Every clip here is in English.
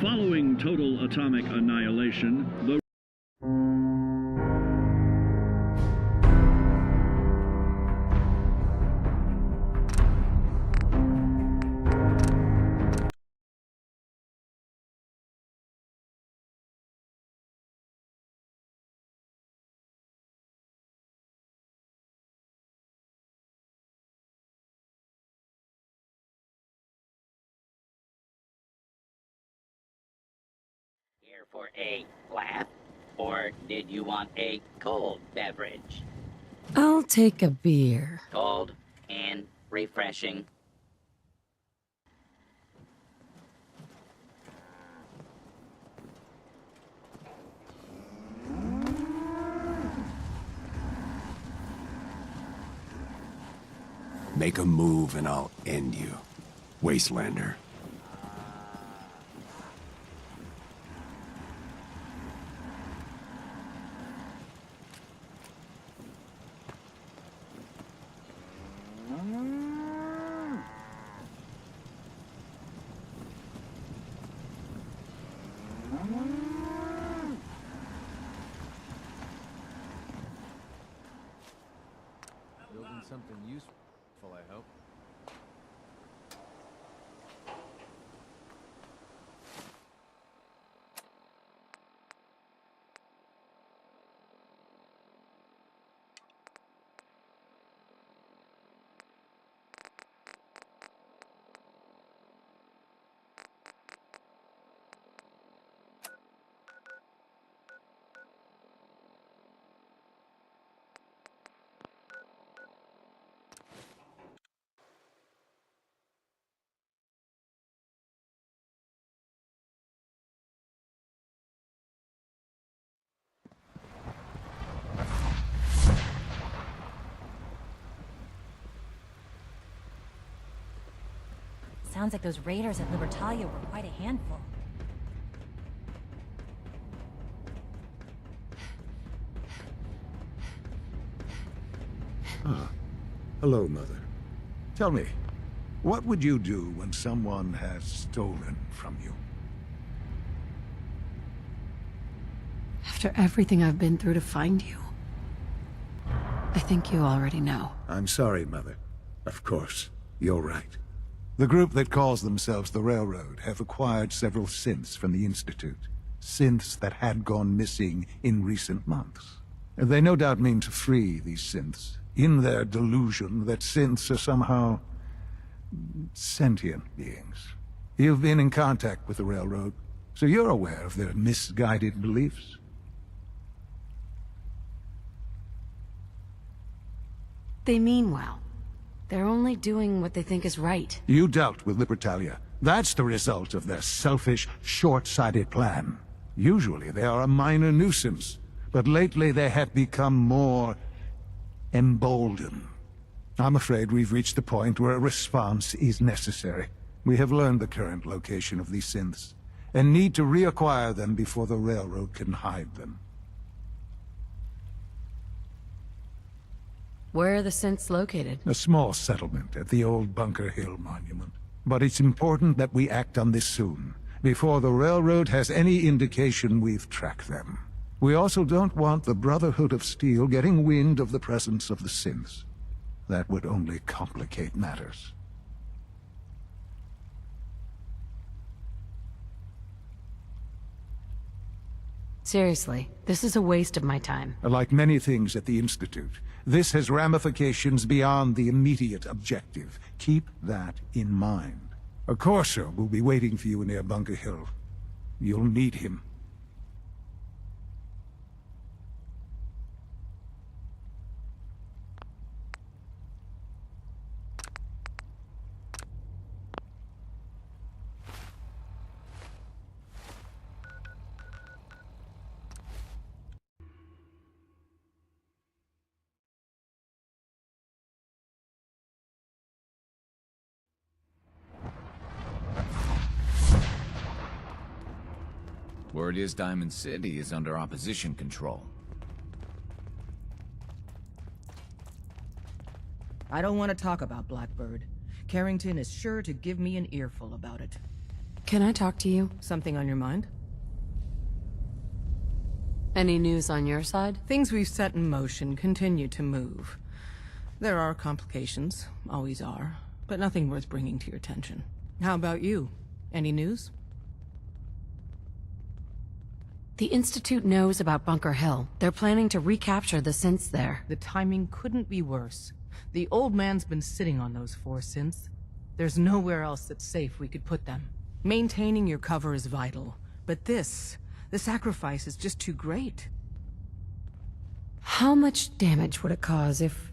Following total atomic annihilation, the Here for a laugh, or did you want a cold beverage? I'll take a beer. Cold and refreshing. Make a move and I'll end you, Wastelander. Building something useful, I hope. Sounds like those raiders at Libertalia were quite a handful. Ah, hello, Mother. Tell me, what would you do when someone has stolen from you? After everything I've been through to find you, I think you already know. I'm sorry, Mother. Of course, you're right. The group that calls themselves the Railroad have acquired several synths from the Institute. Synths that had gone missing in recent months. They no doubt mean to free these synths, in their delusion that synths are somehow sentient beings. You've been in contact with the Railroad, so you're aware of their misguided beliefs. They mean well. They're only doing what they think is right. You dealt with Libertalia. That's the result of their selfish, short-sighted plan. Usually they are a minor nuisance, but lately they have become more emboldened. I'm afraid we've reached the point where a response is necessary. We have learned the current location of these synths, and need to reacquire them before the Railroad can hide them. Where are the synths located? A small settlement at the old Bunker Hill Monument. But it's important that we act on this soon, before the Railroad has any indication we've tracked them. We also don't want the Brotherhood of Steel getting wind of the presence of the synths. That would only complicate matters. Seriously, this is a waste of my time. Like many things at the Institute, this has ramifications beyond the immediate objective. Keep that in mind. A Corso will be waiting for you near Bunker Hill. You'll need him. Word is Diamond City is under opposition control. I don't want to talk about Blackbird. Carrington is sure to give me an earful about it. Can I talk to you? Something on your mind? Any news on your side? Things we've set in motion continue to move. There are complications, always are, but nothing worth bringing to your attention. How about you? Any news? The Institute knows about Bunker Hill. They're planning to recapture the synths there. The timing couldn't be worse. The old man's been sitting on those 4 synths. There's nowhere else that's safe we could put them. Maintaining your cover is vital, but the sacrifice is just too great. How much damage would it cause if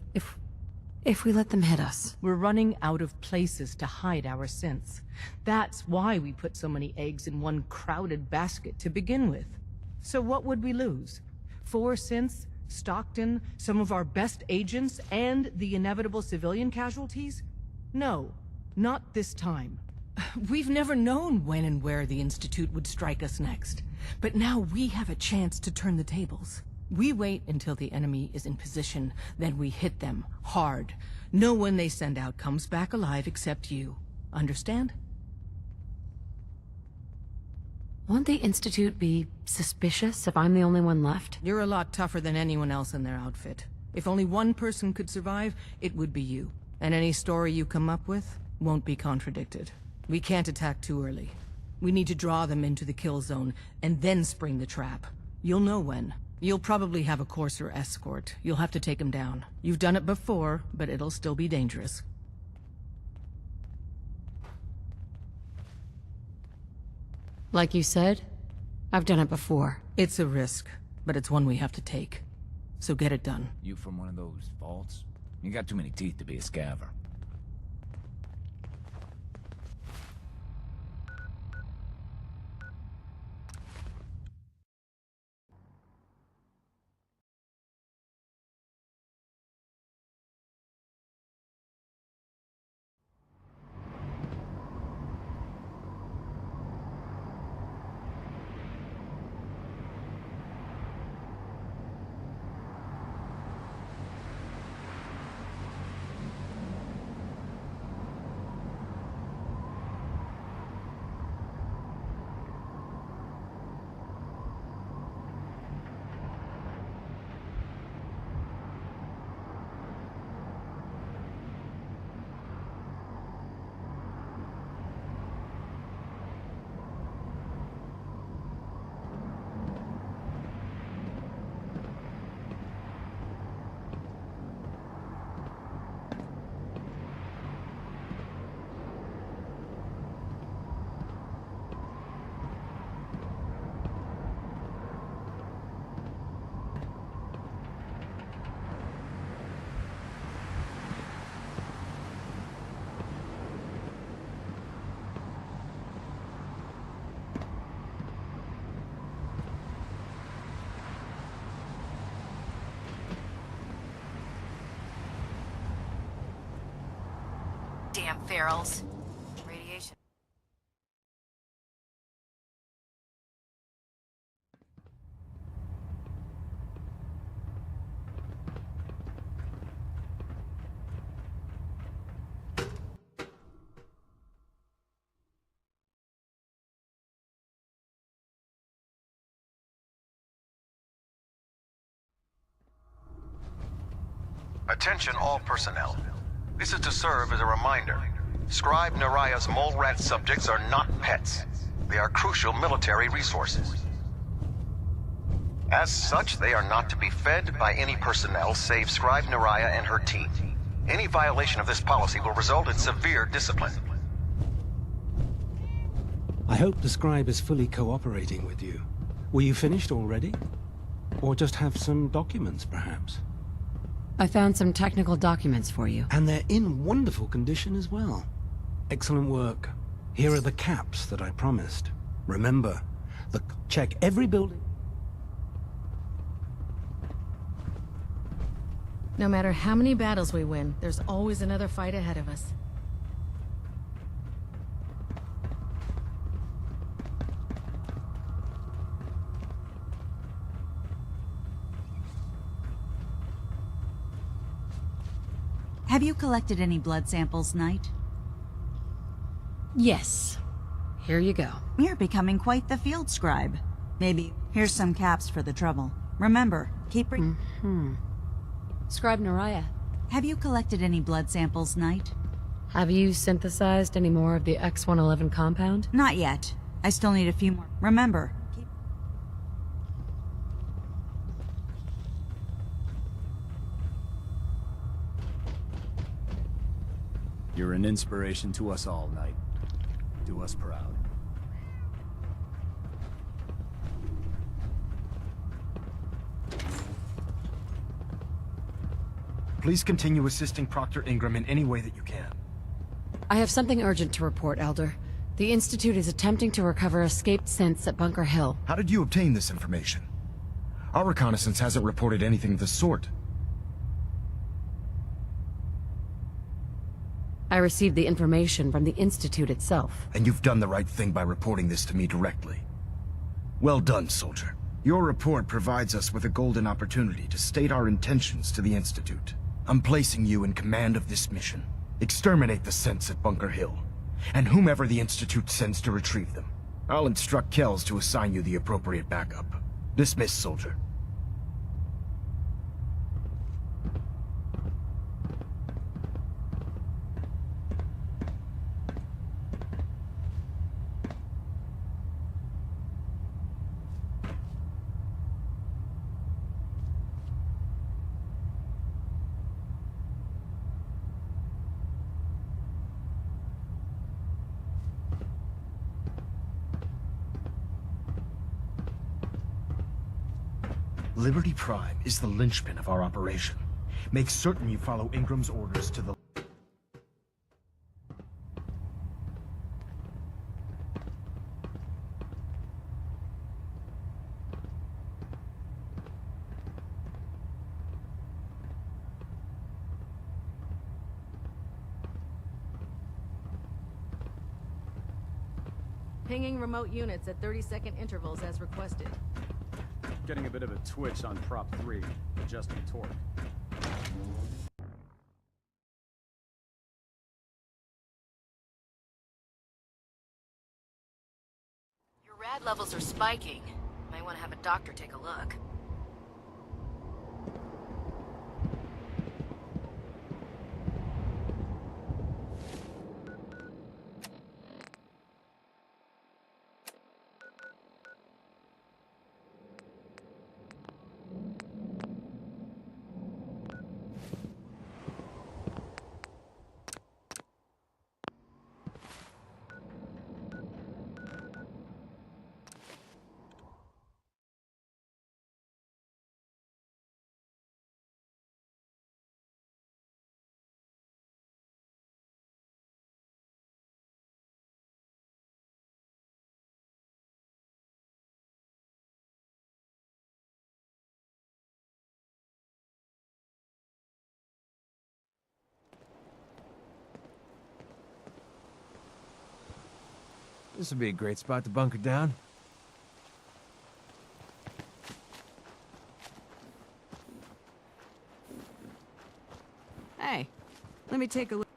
we let them hit us? We're running out of places to hide our synths. That's why we put so many eggs in one crowded basket to begin with. So what would we lose? 4 synths, Stockton, some of our best agents, and the inevitable civilian casualties? No, not this time. We've never known when and where the Institute would strike us next. But now we have a chance to turn the tables. We wait until the enemy is in position, then we hit them hard. No one they send out comes back alive except you. Understand? Won't the Institute be suspicious if I'm the only one left? You're a lot tougher than anyone else in their outfit. If only one person could survive, it would be you. And any story you come up with won't be contradicted. We can't attack too early. We need to draw them into the kill zone, and then spring the trap. You'll know when. You'll probably have a Courser escort. You'll have to take them down. You've done it before, but it'll still be dangerous. Like you said, I've done it before. It's a risk, but it's one we have to take. So get it done. You from one of those vaults? You got too many teeth to be a scaver. Damn ferals. Radiation. Attention all personnel. This is to serve as a reminder. Scribe Naraya's mole rat subjects are not pets. They are crucial military resources. As such, they are not to be fed by any personnel save Scribe Naraya and her team. Any violation of this policy will result in severe discipline. I hope the Scribe is fully cooperating with you. Were you finished already? Or just have some documents, perhaps? I found some technical documents for you. And they're in wonderful condition as well. Excellent work. Here are the caps that I promised. Remember, check every building. No matter how many battles we win, there's always another fight ahead of us. Have you collected any blood samples, Knight? Yes. Here you go. You're becoming quite the field scribe. Maybe here's some caps for the trouble. Remember, keep Scribe Naraya, Have you collected any blood samples, Knight? have you synthesized any more of the X-111 compound? Not yet. I still need a few more. Remember, keep... You're an inspiration to us all, Knight. Do us proud. Please continue assisting Proctor Ingram in any way that you can. I have something urgent to report, Elder. The Institute is attempting to recover escaped synths at Bunker Hill. How did you obtain this information? Our reconnaissance hasn't reported anything of the sort. I received the information from the Institute itself. And you've done the right thing by reporting this to me directly. Well done, soldier. Your report provides us with a golden opportunity to state our intentions to the Institute. I'm placing you in command of this mission. Exterminate the synths at Bunker Hill, and whomever the Institute sends to retrieve them. I'll instruct Kells to assign you the appropriate backup. Dismiss, soldier. Liberty Prime is the linchpin of our operation. Make certain you follow Ingram's orders to the... Pinging remote units at 30-second intervals as requested. Getting a bit of a twitch on Prop 3, adjusting torque. Your rad levels are spiking. Might want to have a doctor take a look. This would be a great spot to bunker down. Hey, let me take a look.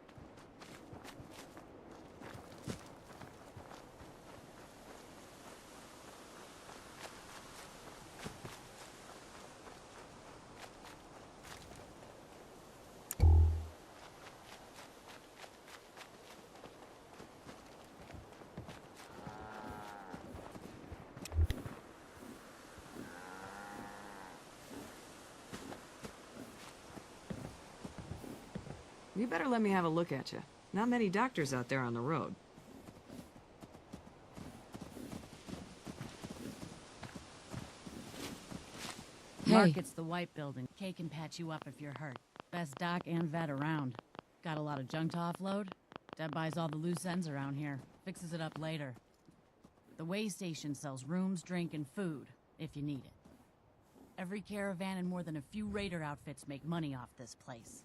You better let me have a look at you. Not many doctors out there on the road. Hey. Market's the White Building. Kay can patch you up if you're hurt. Best doc and vet around. Got a lot of junk to offload? Deb buys all the loose ends around here. Fixes it up later. The way station sells rooms, drink, and food, if you need it. Every caravan and more than a few raider outfits make money off this place.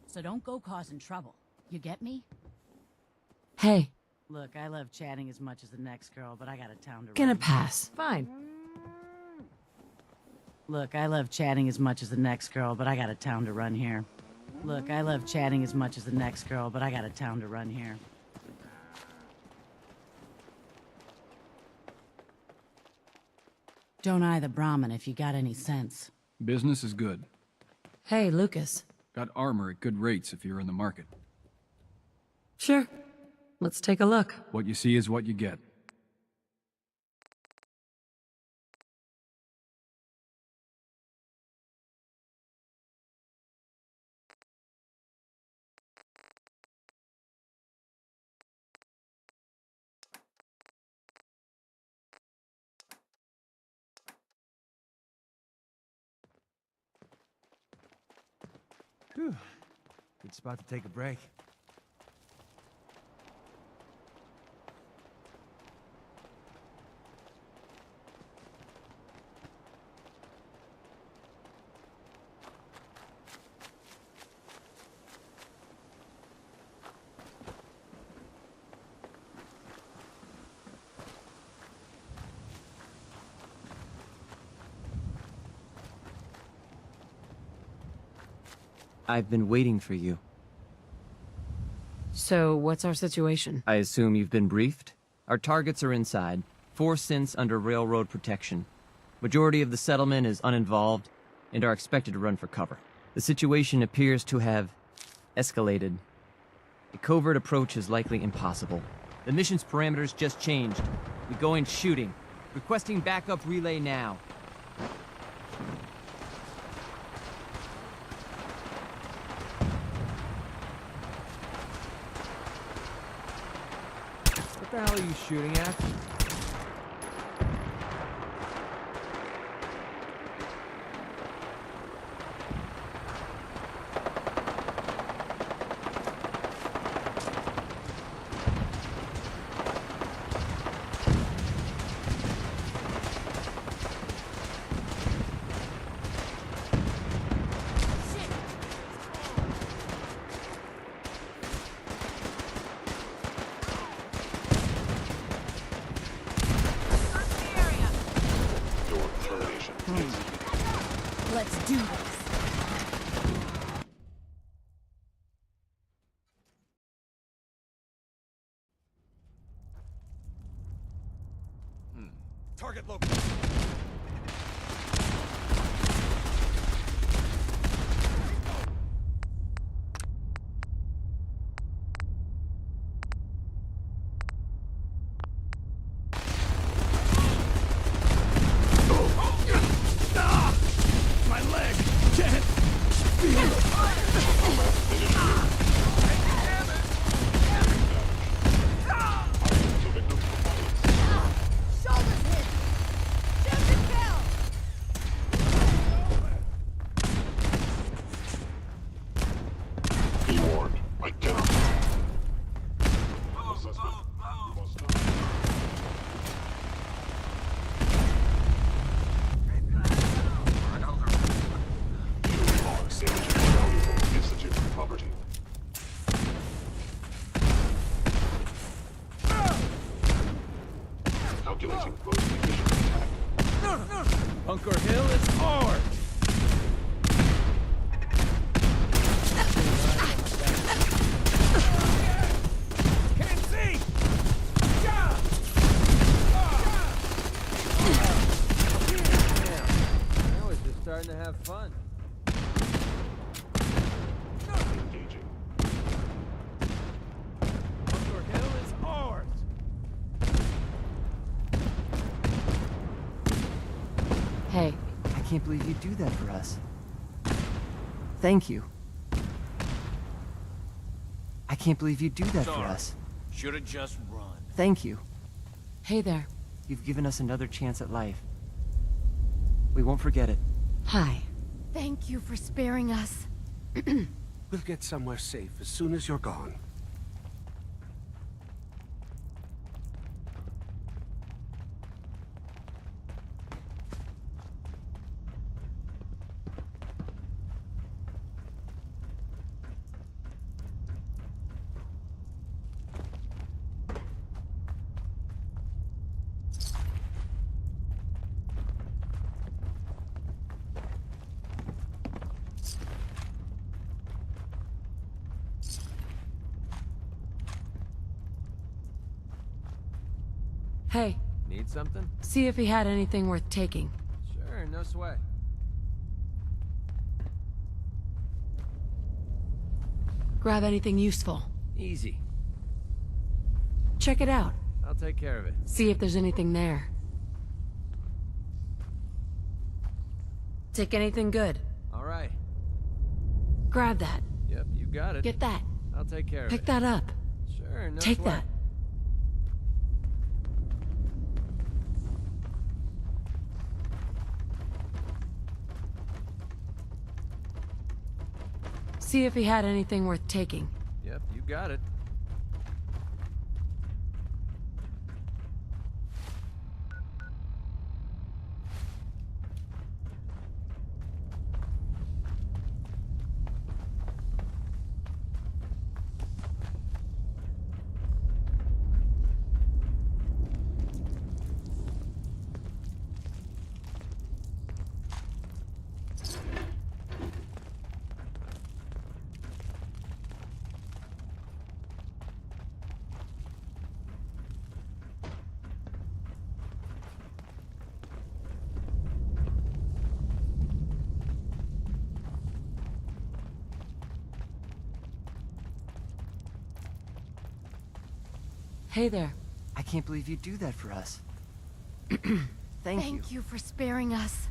So don't go causing trouble. You get me? Hey. Look, I love chatting as much as the next girl, but I got a town to Gonna run. pass. Fine. Look, I love chatting as much as the next girl, but I got a town to run here. Look, I love chatting as much as the next girl, but I got a town to run here. Don't eye the Brahmin if you got any sense. Business is good. Hey, Lucas. Got armor at good rates if you're in the market. Sure. Let's take a look. What you see is what you get. Whew. Good spot to take a break. I've been waiting for you. So, what's our situation? I assume you've been briefed? Our targets are inside. 4 synths under railroad protection. Majority of the settlement is uninvolved and are expected to run for cover. The situation appears to have escalated. A covert approach is likely impossible. The mission's parameters just changed. We go in shooting. Requesting backup relay now. What the hell are you shooting at? Let's do this. Target located. Bunker Hill is ours! Can't see! Now we're just starting to have fun. Bunker Hill is ours! Hey. I can't believe you do that for us. Thank you. I can't believe you do that for us. Should've just run. Thank you. Hey there. You've given us another chance at life. We won't forget it. Hi. Thank you for sparing us. We'll get somewhere safe as soon as you're gone. Hey. Need something? See if he had anything worth taking. Sure, no sweat. Grab anything useful. Easy. Check it out. I'll take care of it. See if there's anything there. Take anything good. All right. Grab that. Yep, you got it. Get that. I'll take care of it. Pick that up. Sure, no Take sweat. that. See if he had anything worth taking. Yep, you got it. Hey there. I can't believe you do that for us. Thank you for sparing us.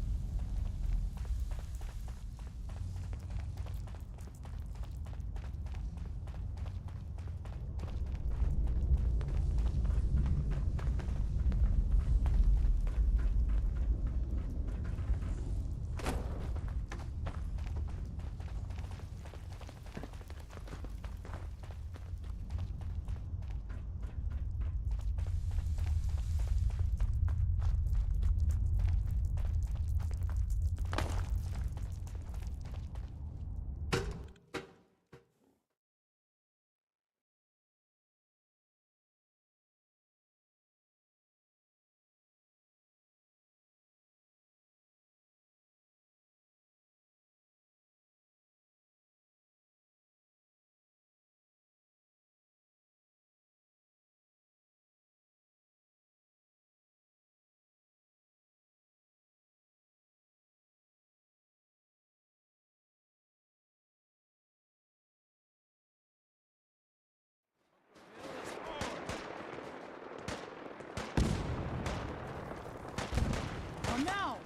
Oh no!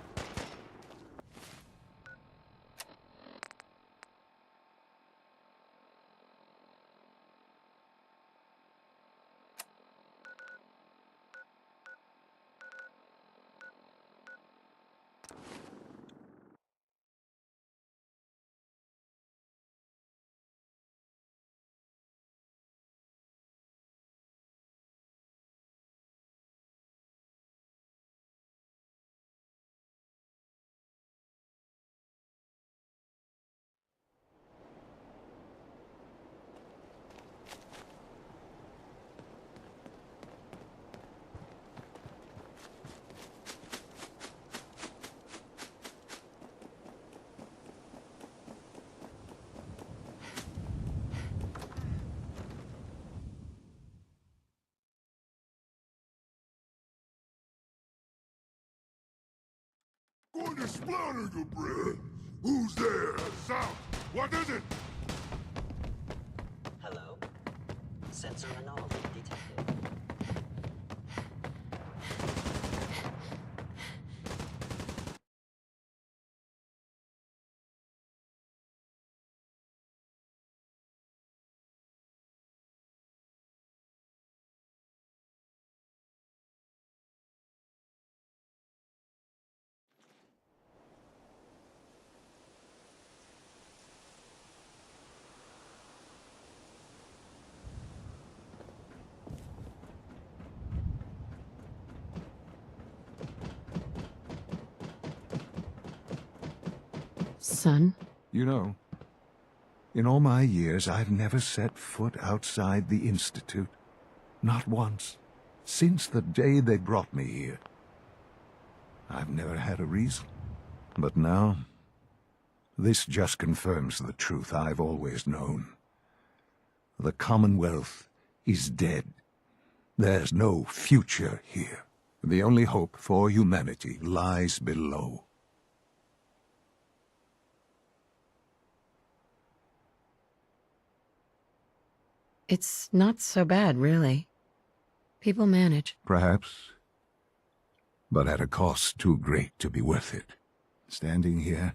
Going to splatter the bread. Who's there? South. What is it? Hello? Sensor anomaly detected. Son? You know, in all my years, I've never set foot outside the Institute. Not once. Since the day they brought me here. I've never had a reason. But now, this just confirms the truth I've always known. The Commonwealth is dead. There's no future here. The only hope for humanity lies below. It's not so bad, really. People manage. Perhaps, but at a cost too great to be worth it. Standing here,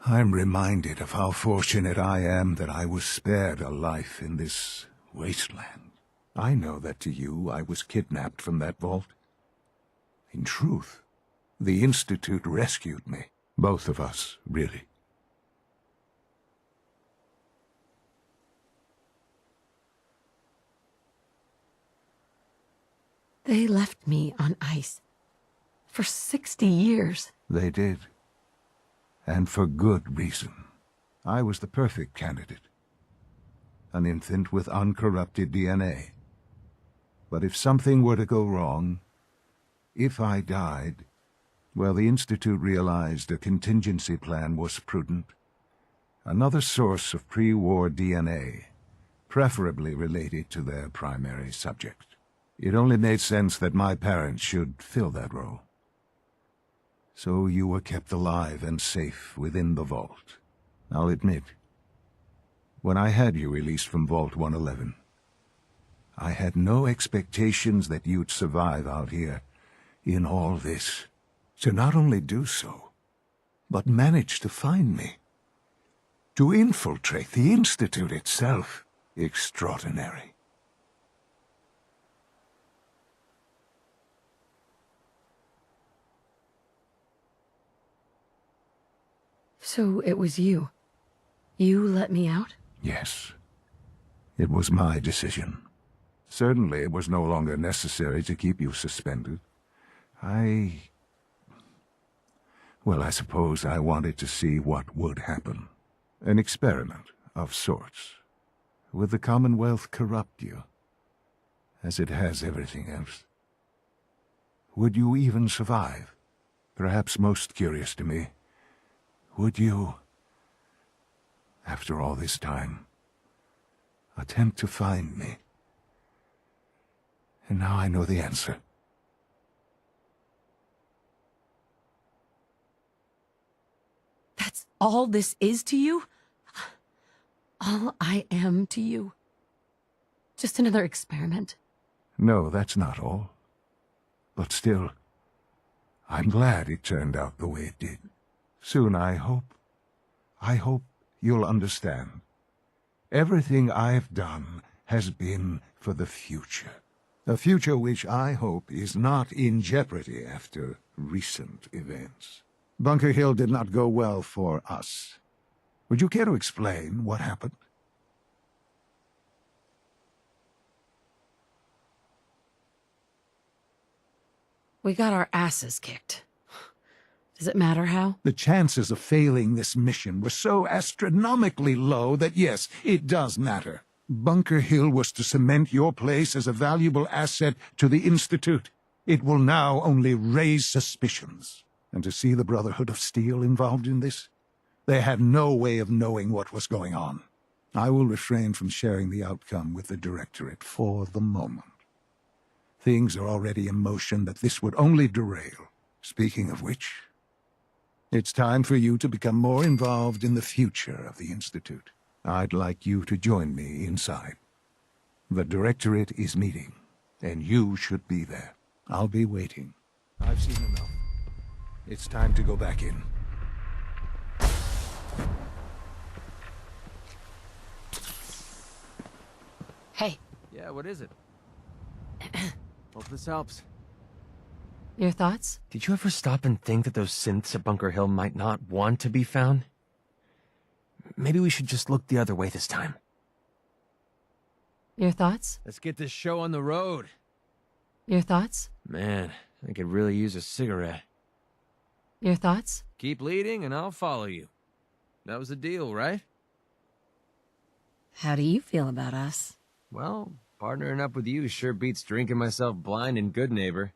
I'm reminded of how fortunate I am that I was spared a life in this wasteland. I know that to you I was kidnapped from that vault. In truth, the Institute rescued me. Both of us, really. They left me on ice. For 60 years. They did. And for good reason. I was the perfect candidate. An infant with uncorrupted DNA. But if something were to go wrong, if I died, well, the Institute realized a contingency plan was prudent. Another source of pre-war DNA, preferably related to their primary subject. It only made sense that my parents should fill that role. So you were kept alive and safe within the vault. I'll admit, when I had you released from Vault 111, I had no expectations that you'd survive out here in all this. To not only do so, but manage to find me. To infiltrate the Institute itself. Extraordinary. So it was you. You let me out? Yes. It was my decision. Certainly it was no longer necessary to keep you suspended. Well, I suppose I wanted to see what would happen. An experiment of sorts. Would the Commonwealth corrupt you, as it has everything else? Would you even survive? Perhaps most curious to me, would you, after all this time, attempt to find me? And now I know the answer. That's all this is to you? All I am to you? Just another experiment? No, that's not all. But still, I'm glad it turned out the way it did. Soon, I hope you'll understand. Everything I've done has been for the future. A future which I hope is not in jeopardy after recent events. Bunker Hill did not go well for us. Would you care to explain what happened? We got our asses kicked. Does it matter how? The chances of failing this mission were so astronomically low that yes, it does matter. Bunker Hill was to cement your place as a valuable asset to the Institute. It will now only raise suspicions. And to see the Brotherhood of Steel involved in this? They had no way of knowing what was going on. I will refrain from sharing the outcome with the Directorate for the moment. Things are already in motion that this would only derail. Speaking of which, it's time for you to become more involved in the future of the Institute. I'd like you to join me inside. The Directorate is meeting, and you should be there. I'll be waiting. I've seen enough. It's time to go back in. Hey. Yeah, what is it? Hope this helps. Your thoughts? Did you ever stop and think that those synths at Bunker Hill might not want to be found? Maybe we should just look the other way this time. Your thoughts? Let's get this show on the road. Your thoughts? Man, I could really use a cigarette. Your thoughts? Keep leading and I'll follow you. That was the deal, right? How do you feel about us? Well, partnering up with you sure beats drinking myself blind in Good Neighbor.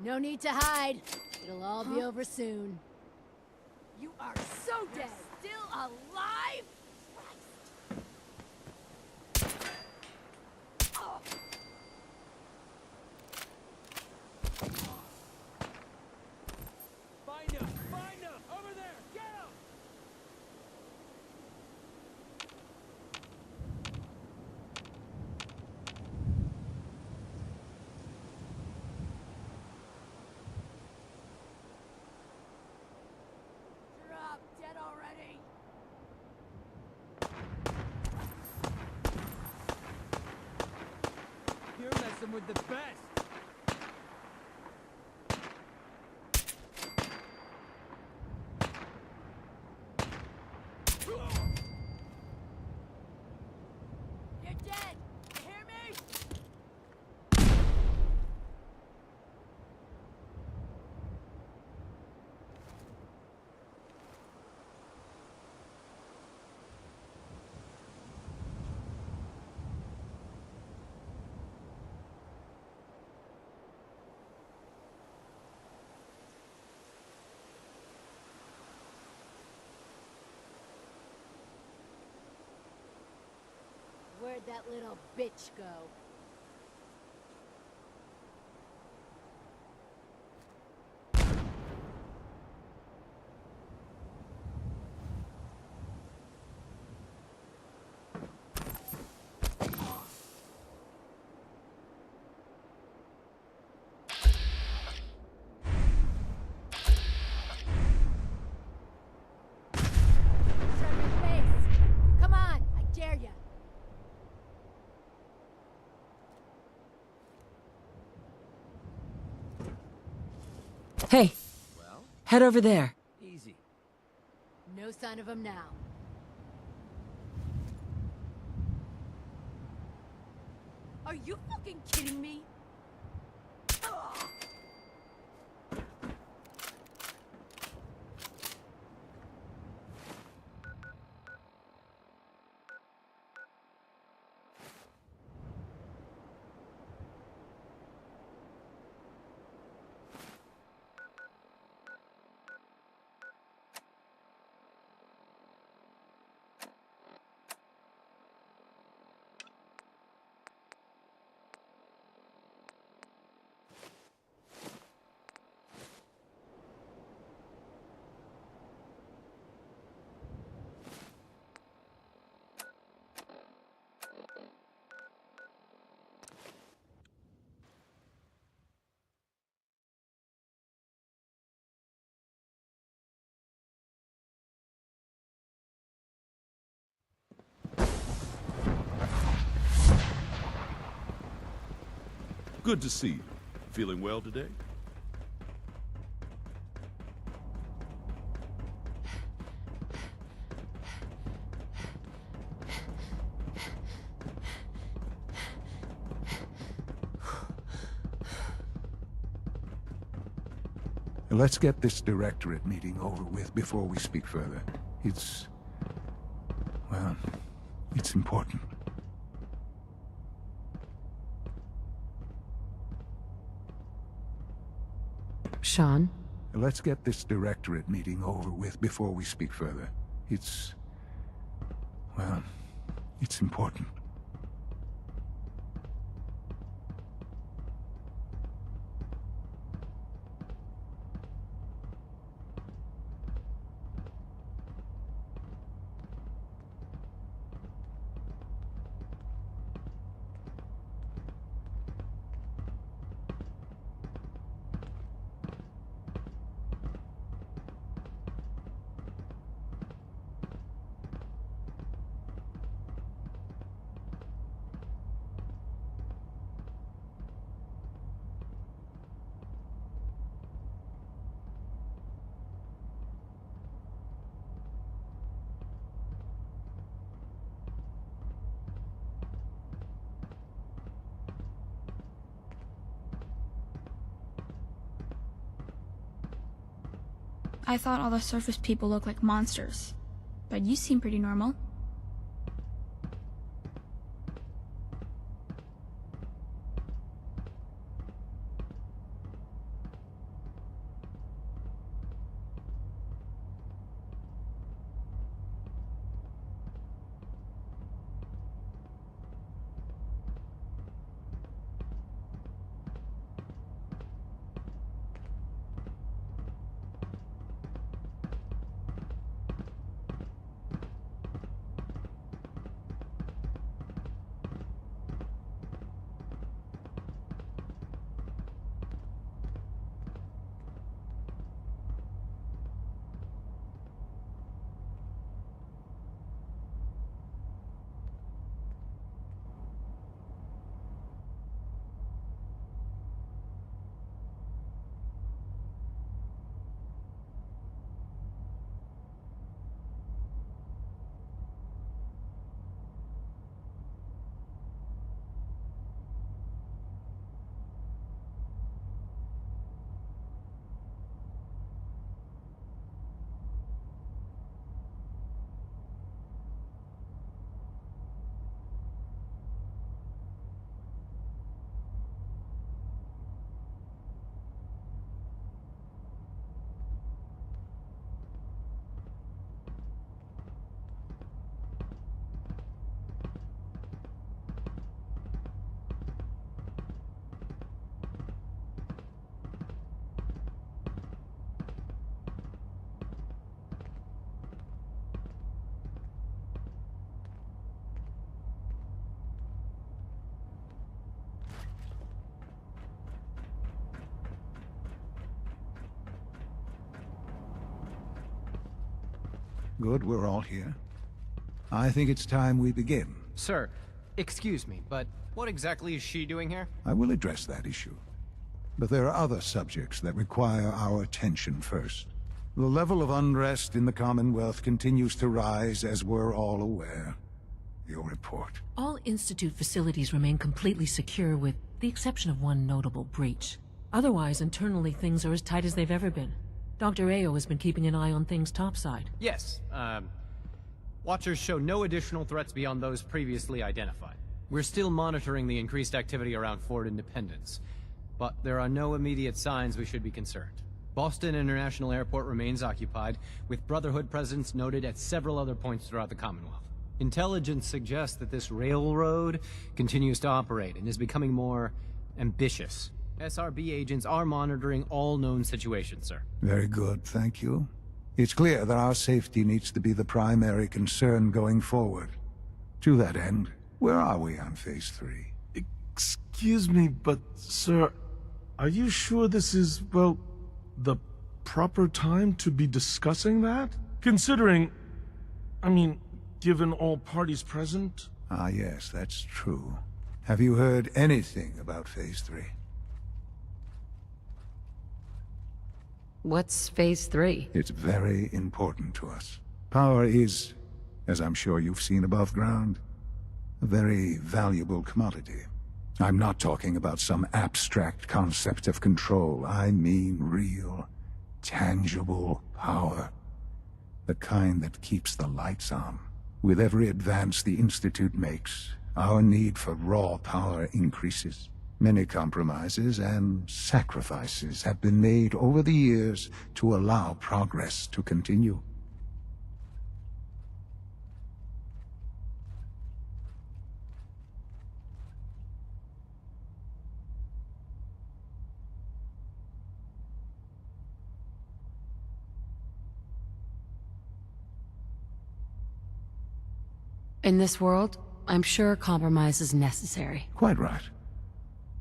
No need to hide. It'll all be over soon. You are so dead. Still alive? Find him! Find him! Over there! Get him! Drop dead already. You're messing with the best! You're dead. You hear me? Where'd that little bitch go? Show your face. Come on, I dare ya. Hey, head over there. Easy. No sign of him now. Are you fucking kidding me? Good to see you. Feeling well today? Let's get this directorate meeting over with before we speak further. Well, it's important. Sean? Let's get this directorate meeting over with before we speak further. Well, it's important. I thought all the surface people looked like monsters, but you seem pretty normal. Good, we're all here. I think it's time we begin. Sir, excuse me, but what exactly is she doing here? I will address that issue. But there are other subjects that require our attention first. The level of unrest in the Commonwealth continues to rise, as we're all aware. Your report. All Institute facilities remain completely secure with the exception of one notable breach. Otherwise, internally things are as tight as they've ever been. Dr. Ayo has been keeping an eye on things topside. Yes, Watchers show no additional threats beyond those previously identified. We're still monitoring the increased activity around Fort Independence, but there are no immediate signs we should be concerned. Boston International Airport remains occupied, with Brotherhood presence noted at several other points throughout the Commonwealth. Intelligence suggests that this railroad continues to operate and is becoming more ambitious. SRB agents are monitoring all known situations, sir. Very good, thank you. It's clear that our safety needs to be the primary concern going forward. To that end, where are we on Phase 3? Excuse me, but, sir, are you sure this is, well, the proper time to be discussing that? Considering, I mean, given all parties present? Ah, yes, that's true. Have you heard anything about Phase 3? What's Phase 3? It's very important to us. Power is, as I'm sure you've seen above ground, a very valuable commodity. I'm not talking about some abstract concept of control. I mean real, tangible power. The kind that keeps the lights on. With every advance the Institute makes, our need for raw power increases. Many compromises and sacrifices have been made over the years to allow progress to continue. In this world, I'm sure compromise is necessary. Quite right.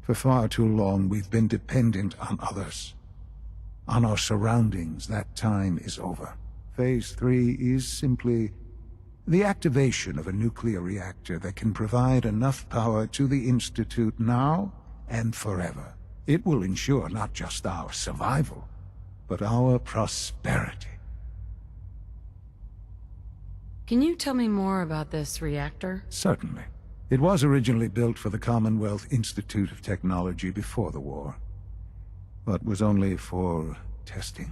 For far too long, we've been dependent on others. On our surroundings. That time is over. Phase 3 is simply the activation of a nuclear reactor that can provide enough power to the Institute now and forever. It will ensure not just our survival, but our prosperity. Can you tell me more about this reactor? Certainly. It was originally built for the Commonwealth Institute of Technology before the war, but was only for testing.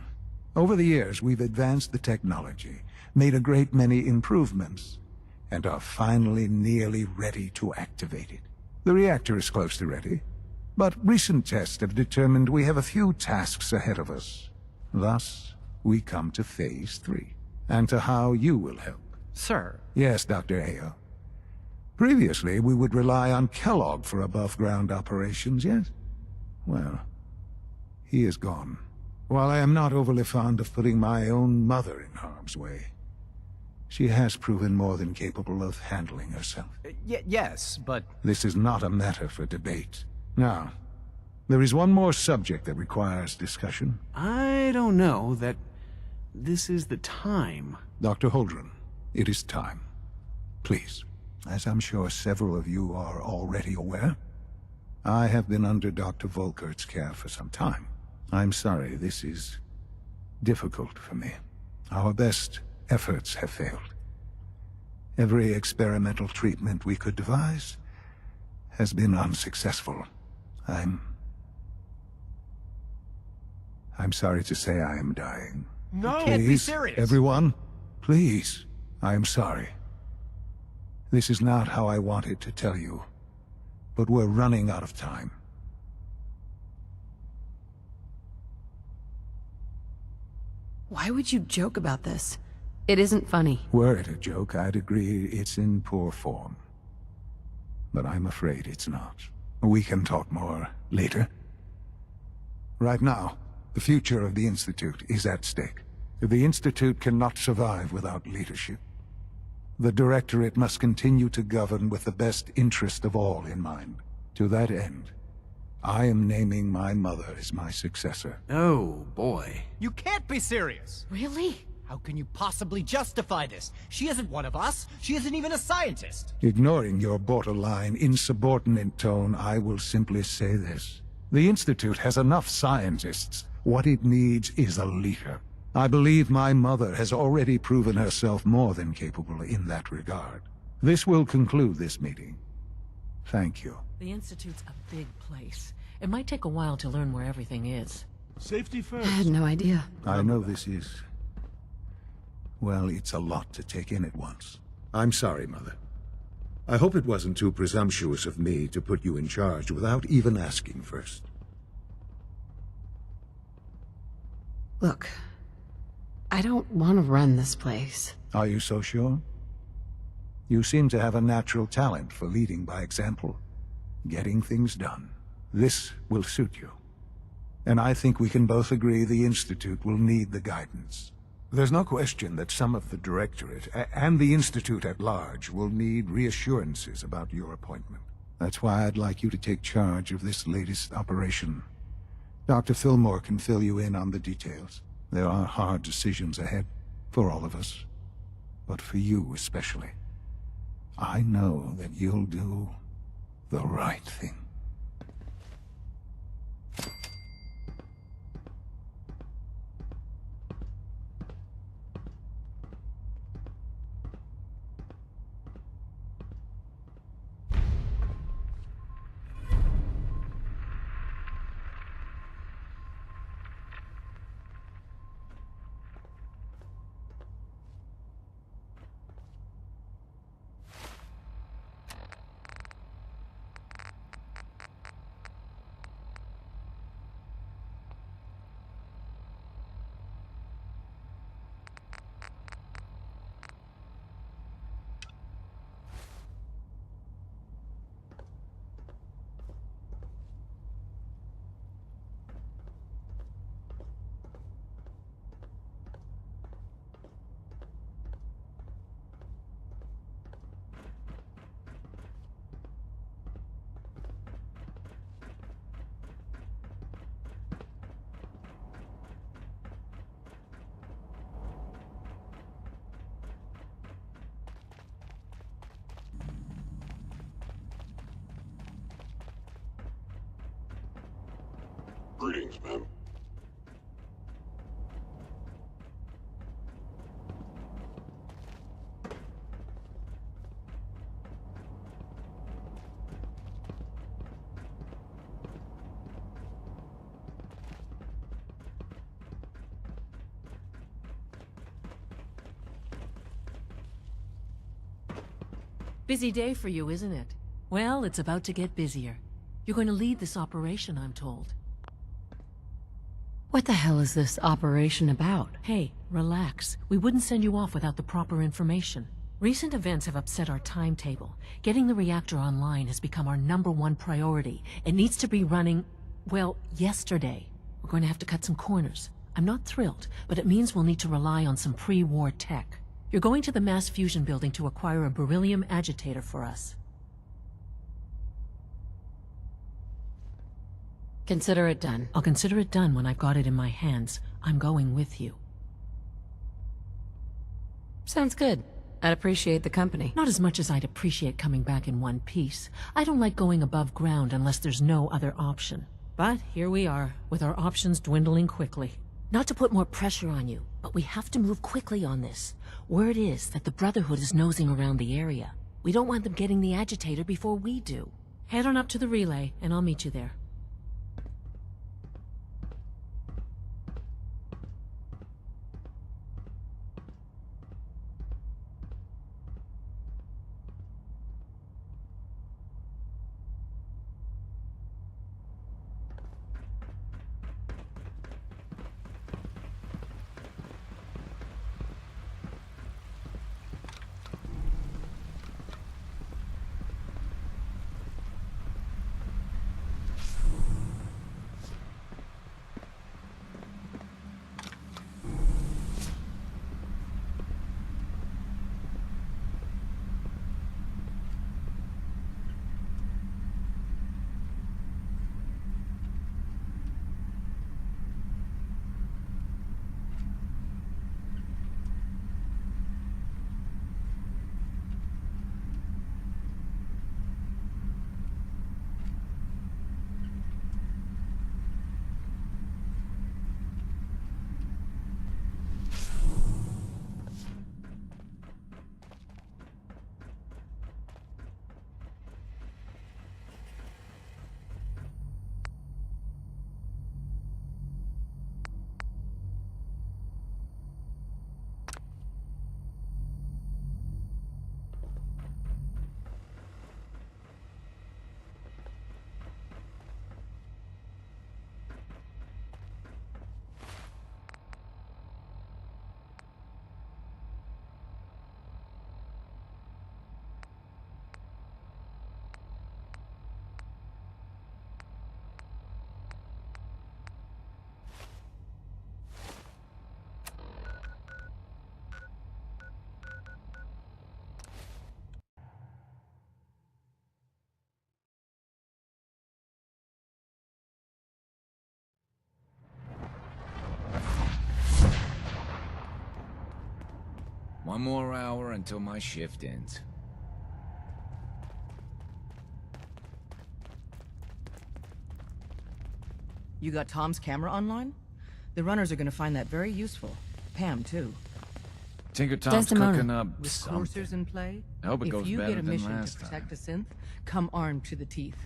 Over the years, we've advanced the technology, made a great many improvements, and are finally nearly ready to activate it. The reactor is close to ready, but recent tests have determined we have a few tasks ahead of us. Thus, we come to Phase 3, and to how you will help. Sir. Yes, Dr. Ayo. Previously, we would rely on Kellogg for above-ground operations, yes? Well, he is gone. While I am not overly fond of putting my own mother in harm's way, she has proven more than capable of handling herself. Yes, but... This is not a matter for debate. Now, there is one more subject that requires discussion. I don't know that this is the time. Dr. Holdren, it is time. Please. As I'm sure several of you are already aware, I have been under Dr. Volkert's care for some time. I'm sorry, this is difficult for me. Our best efforts have failed. Every experimental treatment we could devise has been unsuccessful. I'm sorry to say I am dying. No! Please, Can't be serious! Everyone, please, I am sorry. This is not how I wanted to tell you, but we're running out of time. Why would you joke about this? It isn't funny. Were it a joke, I'd agree it's in poor form. But I'm afraid it's not. We can talk more later. Right now, the future of the Institute is at stake. The Institute cannot survive without leadership. The Directorate must continue to govern with the best interest of all in mind. To that end, I am naming my mother as my successor. Oh, boy. You can't be serious! Really? How can you possibly justify this? She isn't one of us. She isn't even a scientist. Ignoring your borderline, insubordinate tone, I will simply say this. The Institute has enough scientists. What it needs is a leader. I believe my mother has already proven herself more than capable in that regard. This will conclude this meeting. Thank you. The Institute's a big place. It might take a while to learn where everything is. Safety first. I had no idea. I know this is... well, it's a lot to take in at once. I'm sorry, Mother. I hope it wasn't too presumptuous of me to put you in charge without even asking first. Look, I don't want to run this place. Are you so sure? You seem to have a natural talent for leading by example, getting things done. This will suit you. And I think we can both agree the Institute will need the guidance. There's no question that some of the Directorate, and the Institute at large, will need reassurances about your appointment. That's why I'd like you to take charge of this latest operation. Dr. Fillmore can fill you in on the details. There are hard decisions ahead, for all of us. But for you especially. I know that you'll do the right thing. Greetings, ma'am. Busy day for you, isn't it? Well, it's about to get busier. You're going to lead this operation, I'm told. What the hell is this operation about? Hey, relax. We wouldn't send you off without the proper information. Recent events have upset our timetable. Getting the reactor online has become our #1 priority. It needs to be running, well, yesterday. We're going to have to cut some corners. I'm not thrilled, but it means we'll need to rely on some pre-war tech. You're going to the Mass Fusion building to acquire a beryllium agitator for us. Consider it done. I'll consider it done when I've got it in my hands. I'm going with you. Sounds good. I'd appreciate the company. Not as much as I'd appreciate coming back in one piece. I don't like going above ground unless there's no other option. But here we are, with our options dwindling quickly. Not to put more pressure on you, but we have to move quickly on this. Word is that the Brotherhood is nosing around the area. We don't want them getting the agitator before we do. Head on up to the relay, and I'll meet you there. One more hour until my shift ends. You got Tom's camera online? The runners are gonna find that very useful. Pam, too. Tinker Tom's cooking up With something. coursers in play, I hope it goes if you better get a than mission last to protect a synth, come armed to the teeth.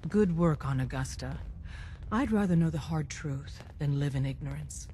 Good work on Augusta. I'd rather know the hard truth than live in ignorance.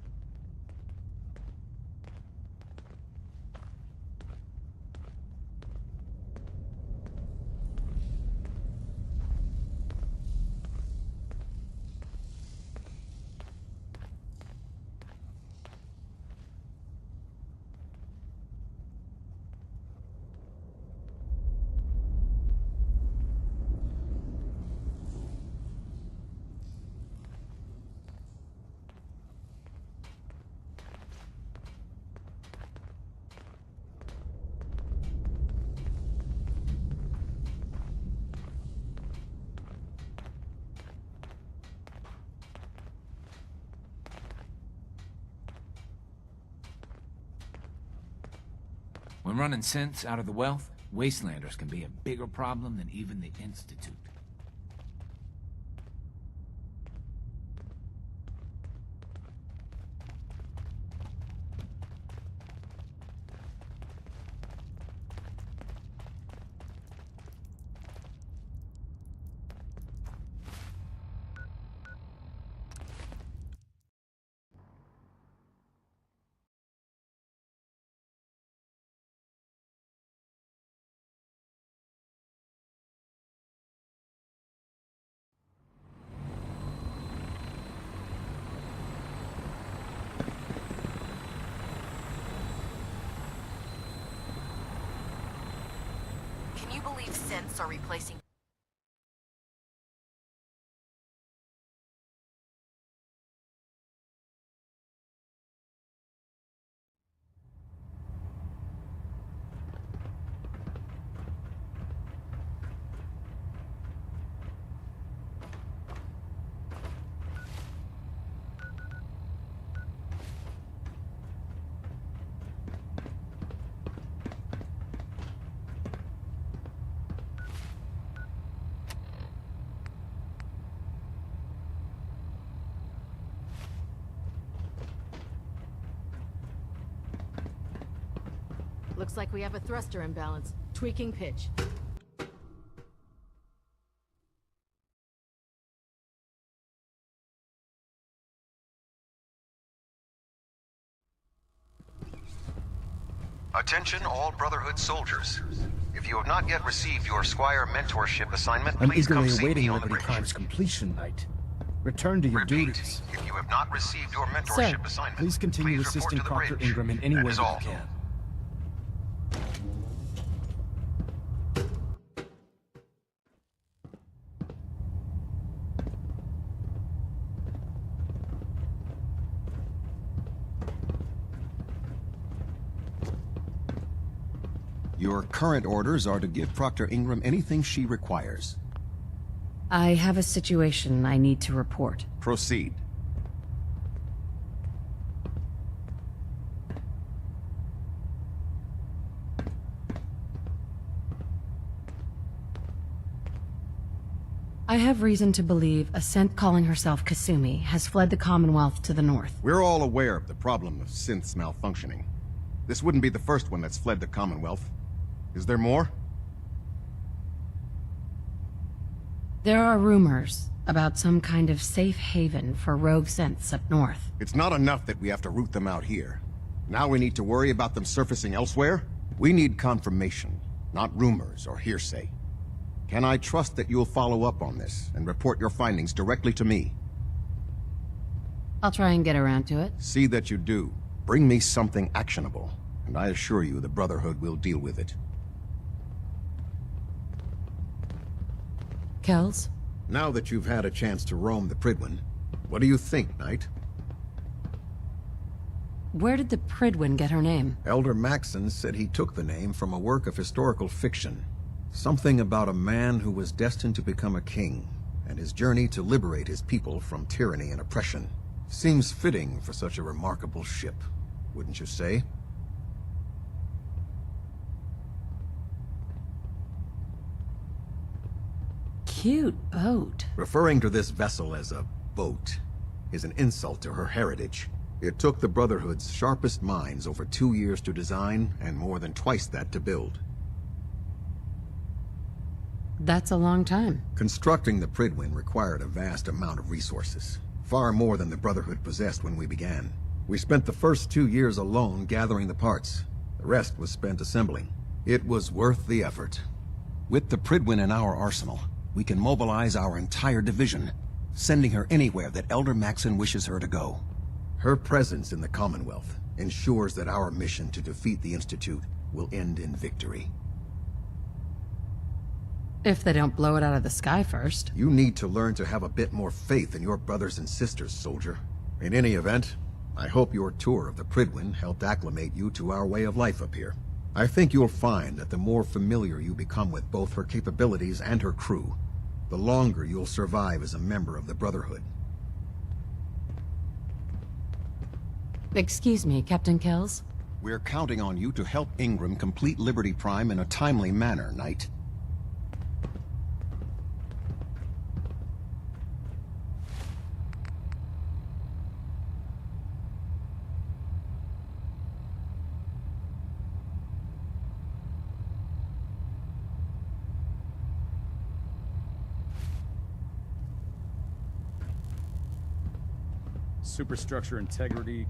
When running synths out of the wealth, Wastelanders can be a bigger problem than even the Institute. Can you believe synths are replacing... Looks like we have a thruster imbalance. Tweaking pitch. Attention all Brotherhood soldiers. If you have not yet received your Squire mentorship assignment, I'm please come eagerly see awaiting me on the Liberty bridge. Prime's completion, Knight. Return to your duties. If you have not received your mentorship assignment, Please continue report assisting to the Proctor bridge. Ingram in any That way is that all. you can. Your current orders are to give Proctor Ingram anything she requires. I have a situation I need to report. Proceed. I have reason to believe a synth calling herself Kasumi has fled the Commonwealth to the north. We're all aware of the problem of synths malfunctioning. This wouldn't be the first one that's fled the Commonwealth. Is there more? There are rumors about some kind of safe haven for rogue synths up north. It's not enough that we have to root them out here. Now we need to worry about them surfacing elsewhere? We need confirmation, not rumors or hearsay. Can I trust that you'll follow up on this and report your findings directly to me? I'll try and get around to it. See that you do. Bring me something actionable, and I assure you the Brotherhood will deal with it. Kells? Now that you've had a chance to roam the Prydwen, what do you think, Knight? Where did the Pridwin get her name? Elder Maxon said he took the name from a work of historical fiction. Something about a man who was destined to become a king, and his journey to liberate his people from tyranny and oppression. Seems fitting for such a remarkable ship, wouldn't you say? Cute boat. Referring to this vessel as a boat is an insult to her heritage. It took the Brotherhood's sharpest minds over 2 years to design, and more than twice that to build. That's a long time. Constructing the Pridwin required a vast amount of resources, far more than the Brotherhood possessed when we began. We spent the first 2 years alone gathering the parts. The rest was spent assembling. It was worth the effort. With the Pridwin in our arsenal, we can mobilize our entire division, sending her anywhere that Elder Maxon wishes her to go. Her presence in the Commonwealth ensures that our mission to defeat the Institute will end in victory. If they don't blow it out of the sky first. You need to learn to have a bit more faith in your brothers and sisters, soldier. In any event, I hope your tour of the Pridwin helped acclimate you to our way of life up here. I think you'll find that the more familiar you become with both her capabilities and her crew, the longer you'll survive as a member of the Brotherhood. Excuse me, Captain Kells? We're counting on you to help Ingram complete Liberty Prime in a timely manner, Knight. Superstructure integrity.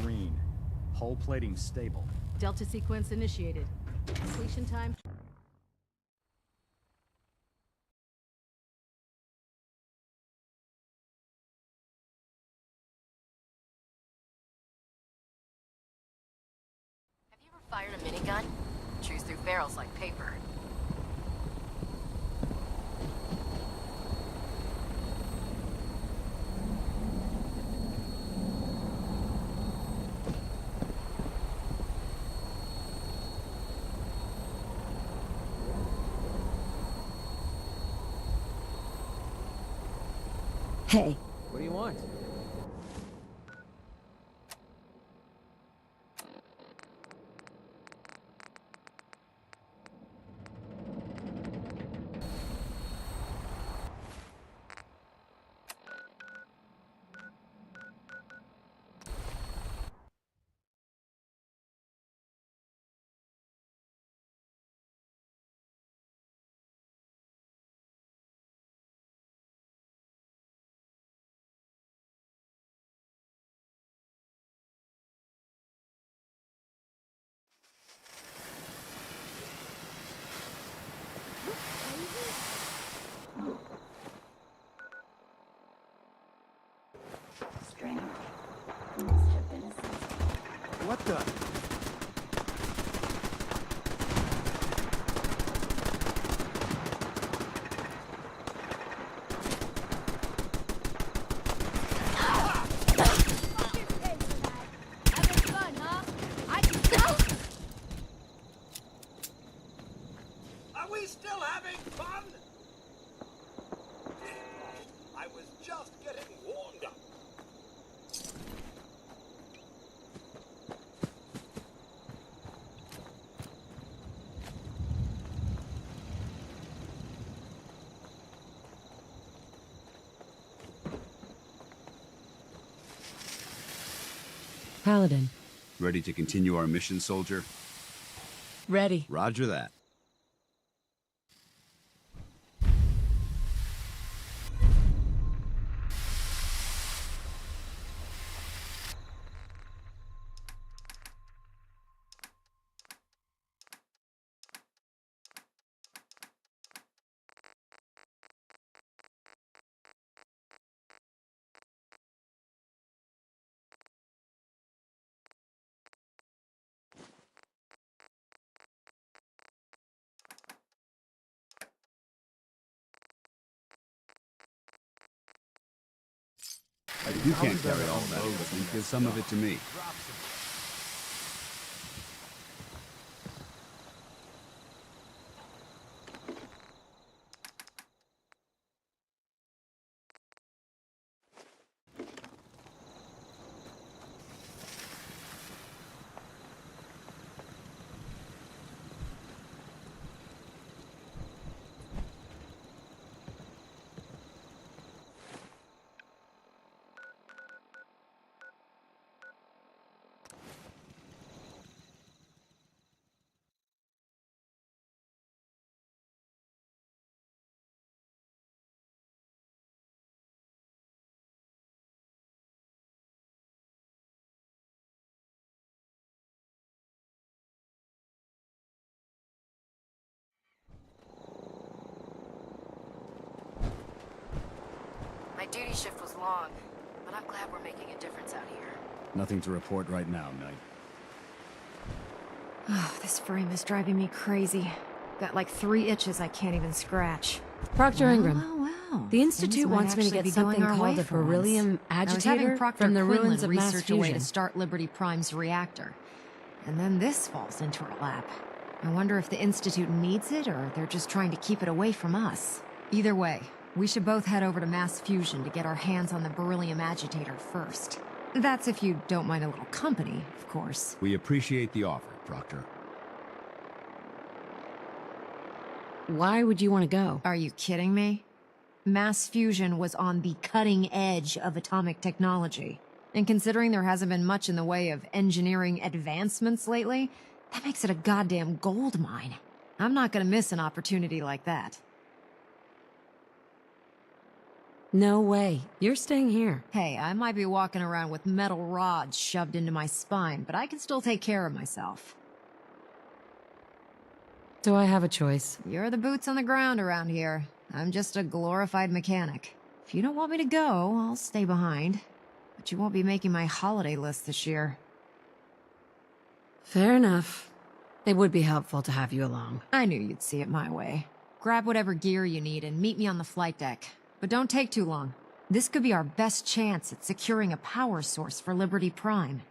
Green. Hull plating stable. Delta sequence initiated. Completion time. Fired a minigun? Chews through barrels like paper. Hey. What do you want? What the? Are we still having fun? I was just getting warmed up. Paladin. Ready to continue our mission, soldier? Ready. Roger that. You can't carry all that equipment. Give some of it to me. My duty shift was long, but I'm glad we're making a difference out here. Nothing to report right now, Knight. Oh, this frame is driving me crazy. Got like 3 itches I can't even scratch. Proctor Ingram. Well. The Institute wants me to get something called a beryllium agitator from the ruins of mass research a way fusion. to start Liberty Prime's reactor. And then this falls into her lap. I wonder if the Institute needs it, or they're just trying to keep it away from us. Either way, we should both head over to mass fusion to get our hands on the beryllium agitator first. That's if you don't mind a little company, of course. We appreciate the offer, Proctor. Why would you want to go? Are you kidding me? Mass fusion was on the cutting edge of atomic technology. And considering there hasn't been much in the way of engineering advancements lately, that makes it a goddamn gold mine. I'm not gonna miss an opportunity like that. No way. You're staying here. Hey, I might be walking around with metal rods shoved into my spine, but I can still take care of myself. Do I have a choice? You're the boots on the ground around here. I'm just a glorified mechanic. If you don't want me to go, I'll stay behind. But you won't be making my holiday list this year. Fair enough. It would be helpful to have you along. I knew you'd see it my way. Grab whatever gear you need and meet me on the flight deck. But don't take too long. This could be our best chance at securing a power source for Liberty Prime.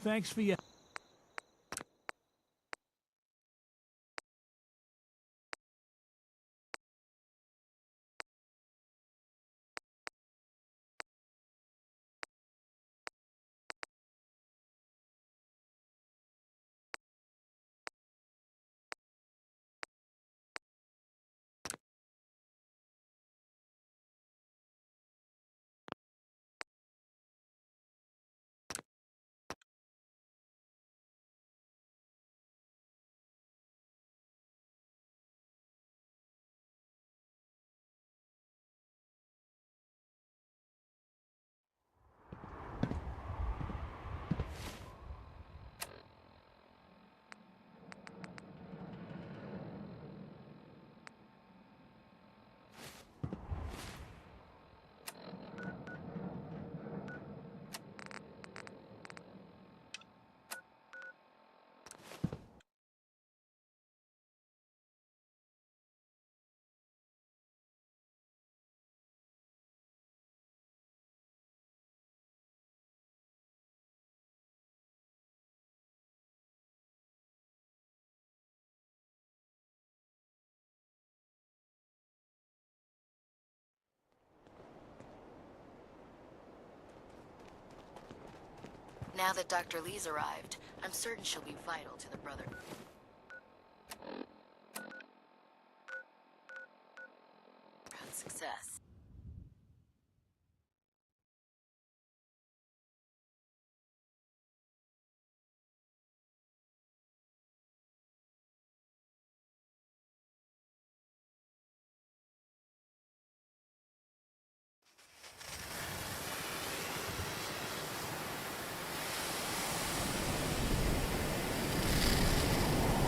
Thanks for your... Now that Dr. Lee's arrived, I'm certain she'll be vital to the brother. Success.